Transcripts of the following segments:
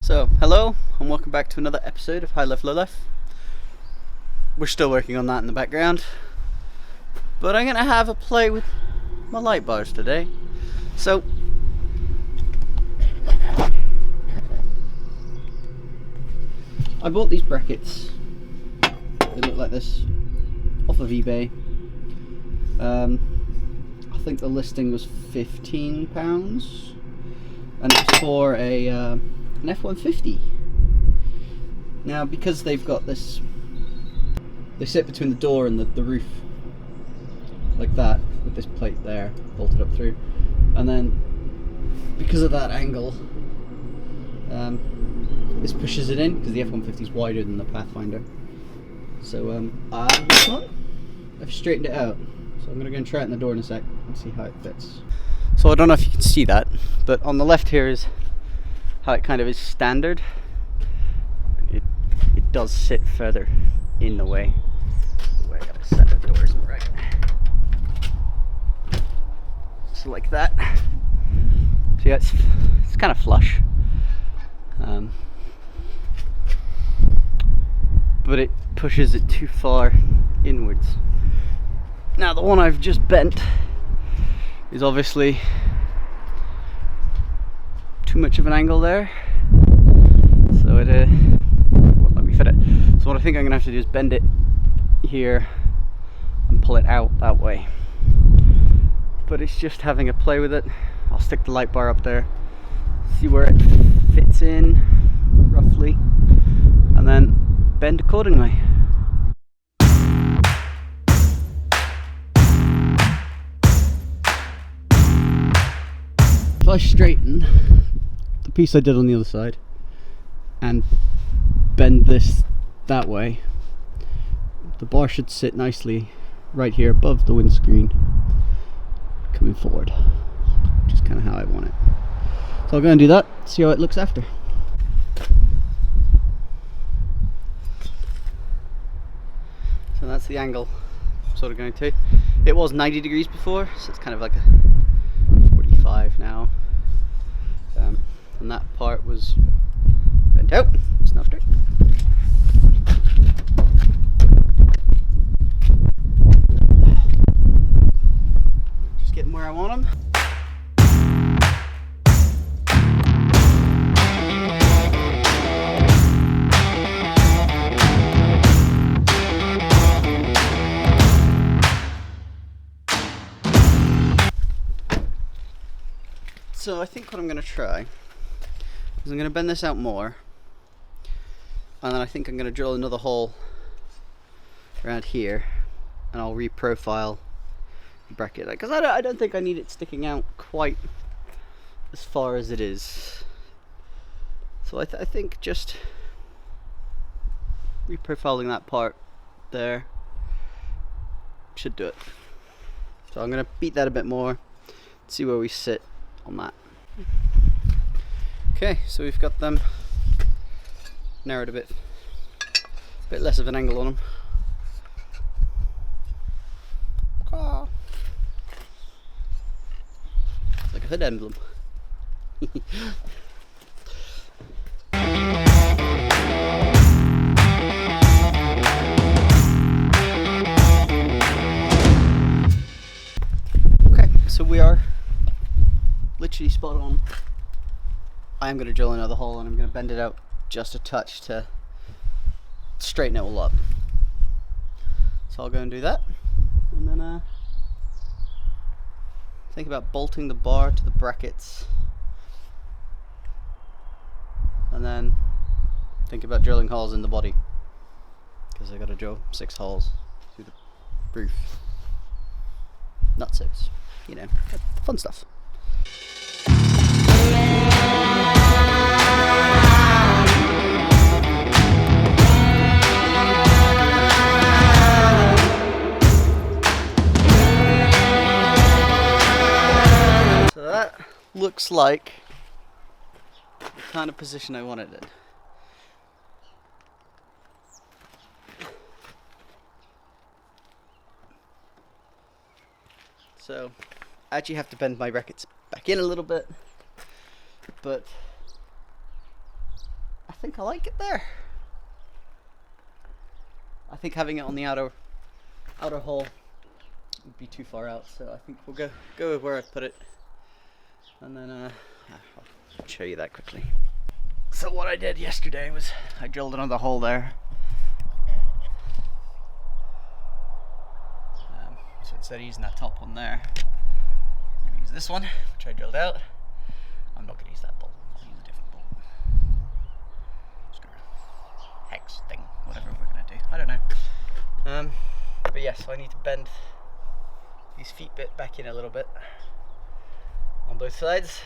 So, hello and welcome back to another episode of High Life Low Life. We're still working on that in the background, but I'm gonna have a play with my light bars today. So, I bought these brackets. They look like this off of eBay. I think the listing was £15, and it was for an F-150. Now, because they've got this, they sit between the door and the roof, like that, with this plate there bolted up through, and then because of that angle, this pushes it in because the F-150 is wider than the Pathfinder. So I've straightened it out. So I'm gonna go and try it in the door in a sec and see how it fits. So I don't know if you can see that, but on the left here is how it kind of is standard. It does sit further in the way. I gotta set the doors right. So like that. So yeah, it's kind of flush. But it pushes it too far inwards. Now the one I've just bent is obviously too much of an angle there, so it won't let me fit it. So what I think I'm gonna have to do is bend it here and pull it out that way. But it's just having a play with it. I'll stick the light bar up there, see where it fits in roughly, and then bend accordingly. If I straighten the piece I did on the other side and bend this that way, the bar should sit nicely right here above the windscreen coming forward, which is kind of how I want it. So I'll go and do that, see how it looks after. So that's the angle I'm sort of going to. It was 90 degrees before, so it's kind of like a 45 now. And that part was bent out. It's now straight. Just getting where I want them. So I think what I'm going to try is I'm going to bend this out more, and then I think I'm going to drill another hole around here, and I'll reprofile the bracket, because I don't think I need it sticking out quite as far as it is. So I think just reprofiling that part there should do it. So I'm going to beat that a bit more, see where we sit on that. Okay, so we've got them narrowed a bit less of an angle on them. It's like a hood emblem. Okay, so we are literally spot on. I am going to drill another hole and I'm going to bend it out just a touch to straighten it all up. So I'll go and do that, and then think about bolting the bar to the brackets, and then think about drilling holes in the body, because I got to drill 6 holes through the roof. Not 6, you know, fun stuff. So that looks like the kind of position I wanted it. So I actually have to bend my brackets back in a little bit, but think I like it there. I think having it on the outer hole would be too far out, so I think we'll go with where I put it, and then I'll show you that quickly. So what I did yesterday was I drilled another hole there. So instead of using that top one there, I'm going to use this one, which I drilled out. I'm not going to use that bolt, I'll use a different bolt. Just going to hex thing, whatever we're going to do, I don't know. But yes, so I need to bend these feet bit back in a little bit on both sides.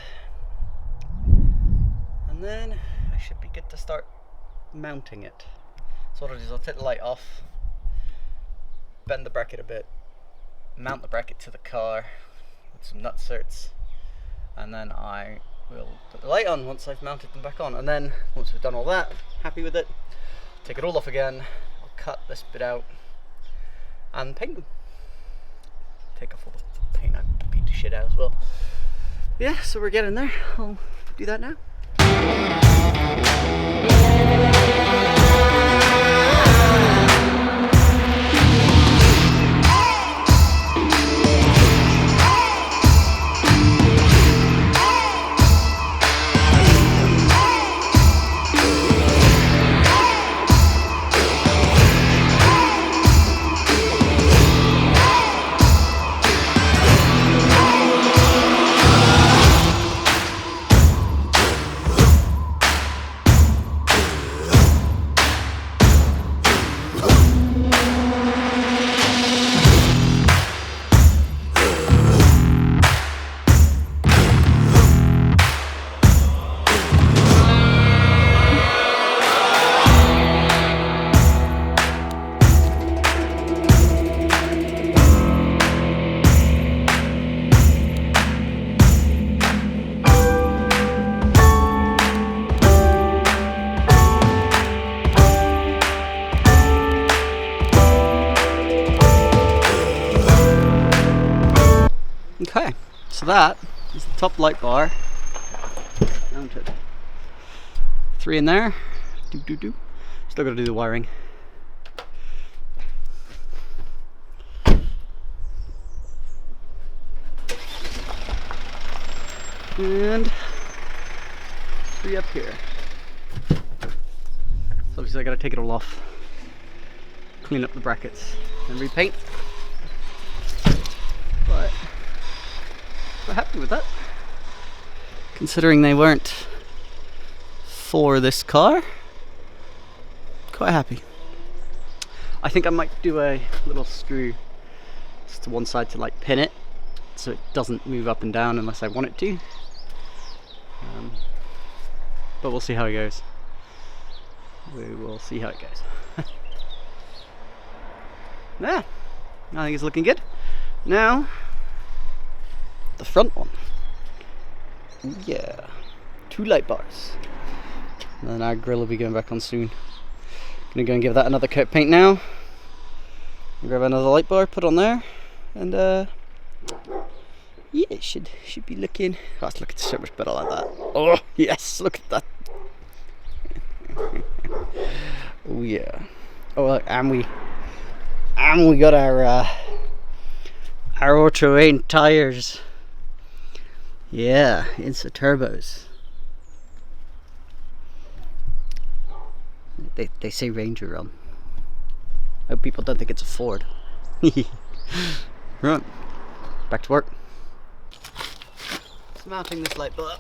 And then I should be good to start mounting it. So what I'll do is I'll take the light off, bend the bracket a bit, mount the bracket to the car with some nut certs, and then I will put the light on once I've mounted them back on. And then once we've done all that, happy with it, take it all off again, I'll cut this bit out and paint them. Take off all the paint, I beat the shit out as well. Yeah, so we're getting there. I'll do that now. Okay, so that is the top light bar mounted. 3 in there. Still got to do the wiring. And 3 up here. So obviously I got to take it all off, clean up the brackets, and repaint. But we're happy with that, considering they weren't for this car. Quite happy. I think I might do a little screw just to one side to like pin it so it doesn't move up and down unless I want it to, but we'll see how it goes. We will see how it goes. Yeah, I think it's looking good. Now the front one. Yeah, 2 light bars. And then our grill will be going back on soon. Gonna go and give that another coat of paint now. Grab another light bar, put on there, and yeah, it should be looking. Oh, it's looking so much better like that. Oh yes, look at that. Oh yeah. Oh look, and we got our Ultra 8 tires. Yeah, it's the turbos. They say Ranger on. I hope people don't think it's a Ford. Right, back to work. Just mounting this light bar.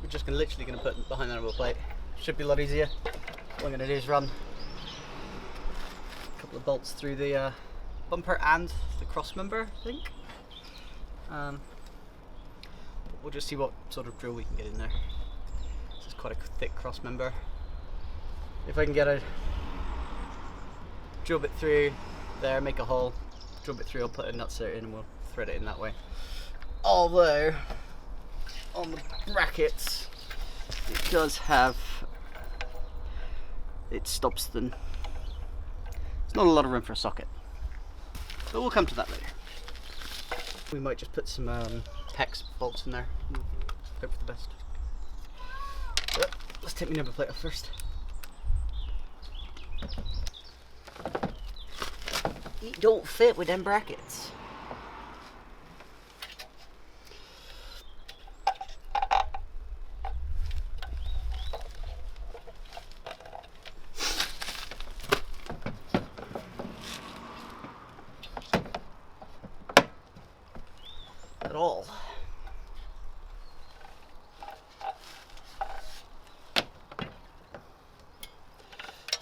We're just literally going to put it behind the number plate. Should be a lot easier. What I'm going to do is run a couple of bolts through the bumper and the cross member, I think. We'll just see what sort of drill we can get in there. This is quite a thick cross member. If I can get a drill bit through there, make a hole, drill bit through, I'll put a nut cert in and we'll thread it in that way. Although on the brackets it does have, it stops them. There's not a lot of room for a socket, but we'll come to that later. We might just put some hex bolts in there and hope for the best. Let's take my number plate off first. It don't fit with them brackets. At all.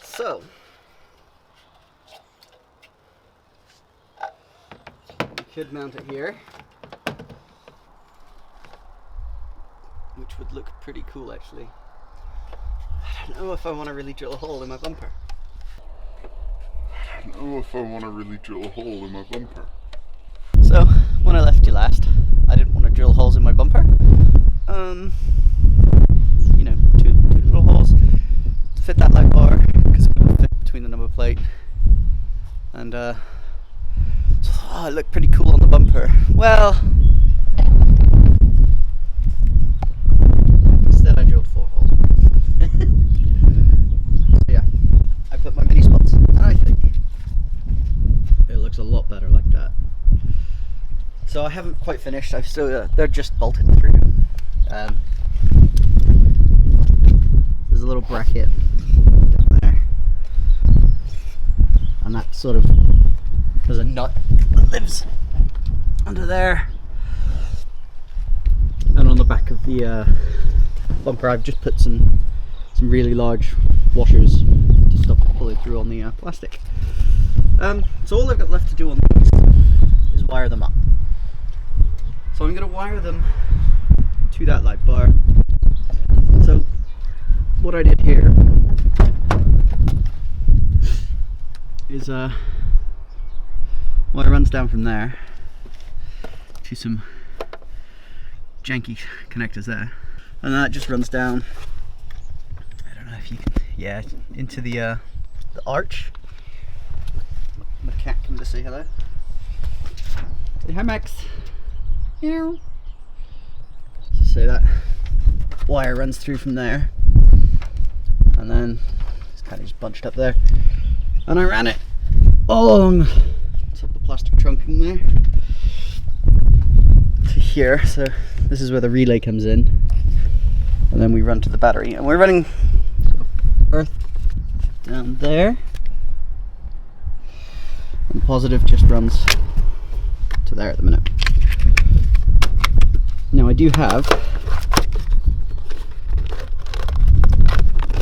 So we could mount it here, which would look pretty cool actually. I don't know if I want to really drill a hole in my bumper. So when I left you last, I didn't want to drill holes in my bumper. You know, two little holes to fit that light bar, because it would fit between the number plate. And so, it looked pretty cool on the bumper. Well, instead I drilled 4 holes. So yeah, I put my mini spots, and I think it looks a lot better like that. So I haven't quite finished. I've still they're just bolted through. There's a little bracket down there, and that sort of, there's a nut that lives under there. And on the back of the bumper, I've just put some really large washers to stop it pulling through on the plastic. So all I've got left to do on these is wire them up. So I'm going to wire them to that light bar. So what I did here is wire runs down from there to some janky connectors there, and that just runs down, I don't know if you can, yeah, into the arch. My cat come to say hello. Say hi, Max. Meow. So that wire runs through from there, and then it's kind of just bunched up there, and I ran it all along top of the plastic trunk in there to here. So this is where the relay comes in, and then we run to the battery, and we're running earth down there, and positive just runs to there at the minute. Now I do have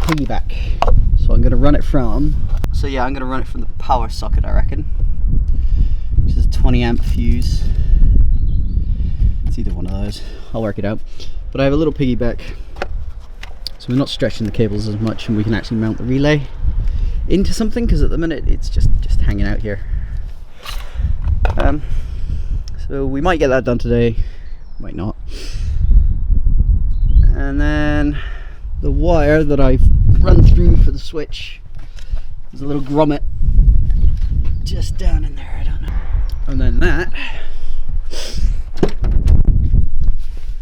piggyback, so I'm going to run it from, I'm going to run it from the power socket, I reckon, which is a 20 amp fuse. It's either one of those, I'll work it out. But I have a little piggyback, so we're not stretching the cables as much, and we can actually mount the relay into something, because at the minute it's just hanging out here. So we might get that done today, might not. And then the wire that I've run through for the switch, there's a little grommet just down in there, I don't know. And then that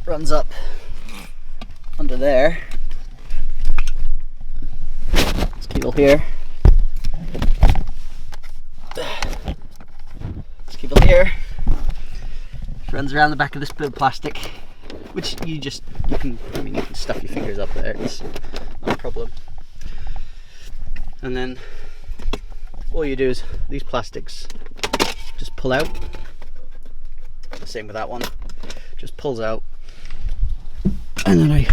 runs up under there. This cable here. This cable here runs around the back of this bit of plastic, which you can stuff your fingers up there, it's not a problem. And then all you do is these plastics just pull out. Same with that one, just pulls out, and then I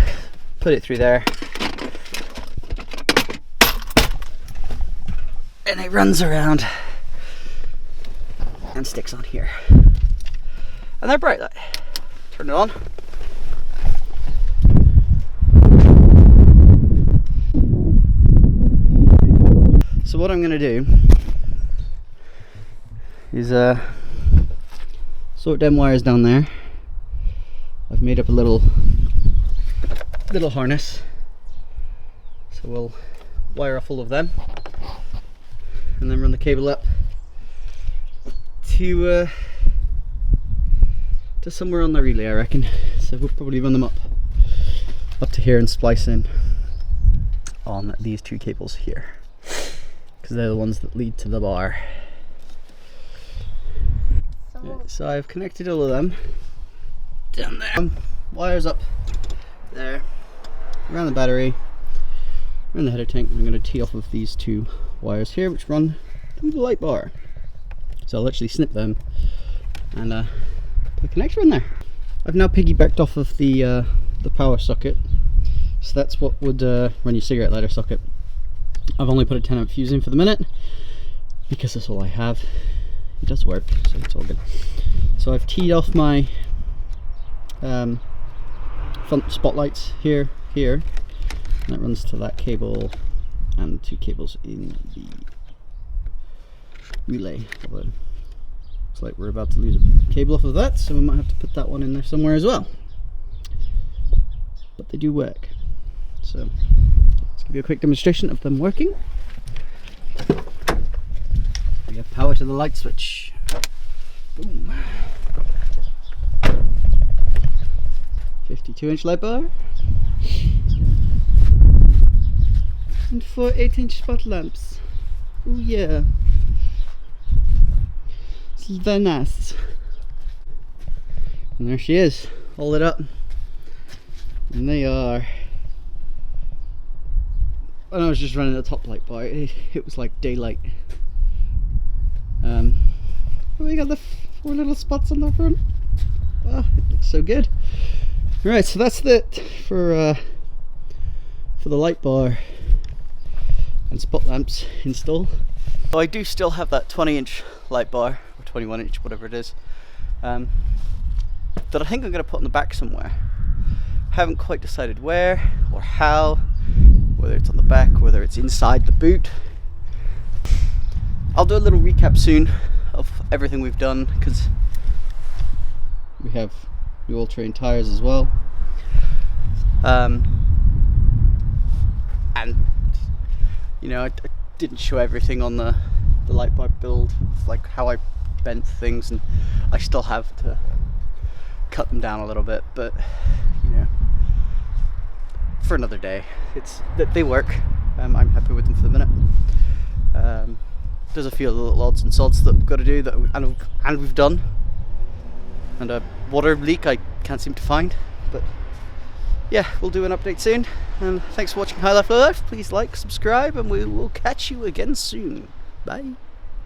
put it through there, and it runs around and sticks on here. And they're bright light. Turn it on. So what I'm going to do is sort them wires down there. I've made up a little harness, so we'll wire off all of them, and then run the cable up to somewhere on the relay, I reckon. So we'll probably run them up to here and splice in on these two cables here, because they're the ones that lead to the bar. So I've connected all of them down there. Wires up there, around the battery, around the header tank. I'm going to tee off of these two wires here, which run through the light bar. So I'll actually snip them and put a connector in there. I've now piggybacked off of the power socket. So that's what would run your cigarette lighter socket. I've only put a 10 amp fuse in for the minute because that's all I have. It does work, so it's all good. So I've teed off my front spotlights here, and that runs to that cable and two cables in the relay. Although looks like we're about to lose a cable off of that, so we might have to put that one in there somewhere as well. But they do work. So let's give you a quick demonstration of them working. We have power to the light switch. Boom. 52-inch light bar. And 4 8-inch spot lamps. Oh yeah. This is very nice. And there she is, all lit up. And they are... When I was just running the top light bar, it was like daylight. We got the 4 little spots on the front. Oh, it looks so good. Right, so that's it for the light bar and spot lamps install. So I do still have that 20-inch light bar, or 21-inch, whatever it is, that I think I'm going to put on the back somewhere. Haven't quite decided where or how, whether it's on the back, whether it's inside the boot. I'll do a little recap soon of everything we've done, because we have new all-terrain tires as well. And you know, I didn't show everything on the light bar build, like how I bent things, and I still have to cut them down a little bit, but you know, for another day. They work. I'm happy with them for the minute. There's a few little odds and sods that we've got to do and we've done, and a water leak I can't seem to find, but yeah, we'll do an update soon. And thanks for watching High Life Low Life. Please like, subscribe, and we will catch you again soon. Bye.